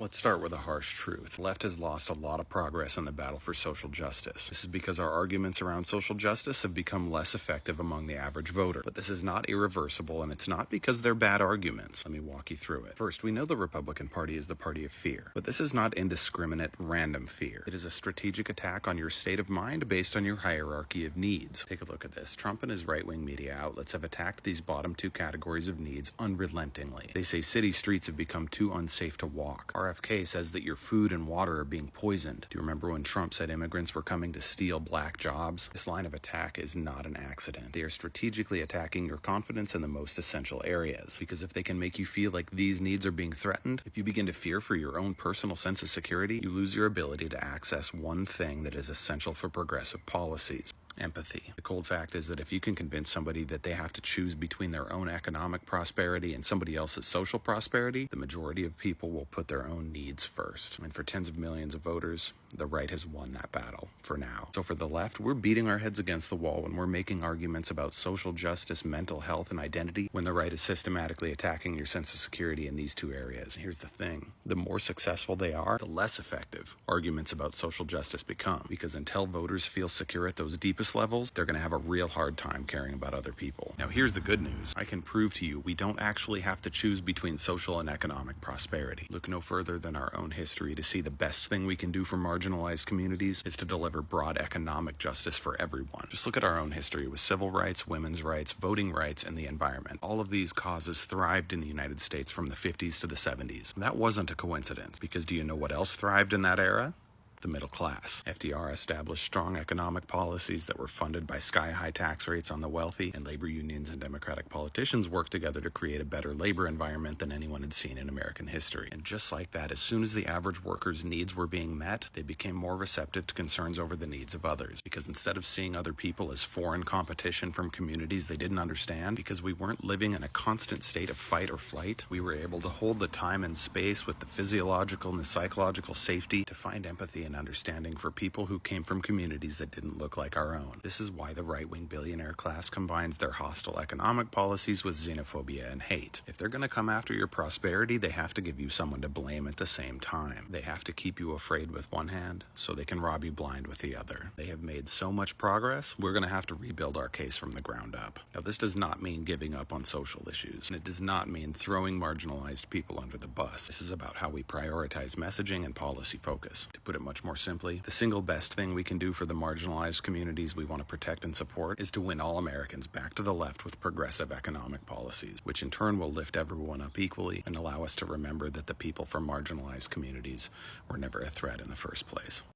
Let's start with a harsh truth. The left has lost a lot of progress in the battle for social justice. This is because our arguments around social justice have become less effective among the average voter. But this is not irreversible, and it's not because they're bad arguments. Let me walk you through it. First, we know the Republican Party is the party of fear. But this is not indiscriminate, random fear. It is a strategic attack on your state of mind based on your hierarchy of needs. Take a look at this. Trump and his right-wing media outlets have attacked these bottom two categories of needs unrelentingly. They say city streets have become too unsafe to walk. RFK says that your food and water are being poisoned. Do you remember when Trump said immigrants were coming to steal black jobs? This line of attack is not an accident. They are strategically attacking your confidence in the most essential areas. Because if they can make you feel like these needs are being threatened, if you begin to fear for your own personal sense of security, you lose your ability to access one thing that is essential for progressive policies: empathy. The cold fact is that if you can convince somebody that they have to choose between their own economic prosperity and somebody else's social prosperity, the majority of people will put their own needs first. And for tens of millions of voters, the right has won that battle for now. So for the left, we're beating our heads against the wall when we're making arguments about social justice, mental health, and identity, when the right is systematically attacking your sense of security in these two areas. Here's the thing. The more successful they are, the less effective arguments about social justice become. Because until voters feel secure at those deepest levels, they're going to have a real hard time caring about other people. Now, here's the good news. I can prove to you we don't actually have to choose between social and economic prosperity. Look no further than our own history to see the best thing we can do for marginalized communities is to deliver broad economic justice for everyone. Just look at our own history with civil rights, women's rights, voting rights, and the environment. All of these causes thrived in the United States from the 50s to the 70s. That wasn't a coincidence, because do you know what else thrived in that era? The middle class. FDR established strong economic policies that were funded by sky-high tax rates on the wealthy, and labor unions and Democratic politicians worked together to create a better labor environment than anyone had seen in American history. And just like that, as soon as the average worker's needs were being met, they became more receptive to concerns over the needs of others. Because instead of seeing other people as foreign competition from communities they didn't understand, because we weren't living in a constant state of fight or flight, we were able to hold the time and space with the physiological and the psychological safety to find empathy and understanding for people who came from communities that didn't look like our own. This is why the right-wing billionaire class combines their hostile economic policies with xenophobia and hate. If they're going to come after your prosperity, they have to give you someone to blame at the same time. They have to keep you afraid with one hand so they can rob you blind with the other. They have made so much progress, we're going to have to rebuild our case from the ground up. Now, this does not mean giving up on social issues, and it does not mean throwing marginalized people under the bus. This is about how we prioritize messaging and policy focus. To put it much more simply, the single best thing we can do for the marginalized communities we want to protect and support is to win all Americans back to the left with progressive economic policies, which in turn will lift everyone up equally and allow us to remember that the people from marginalized communities were never a threat in the first place.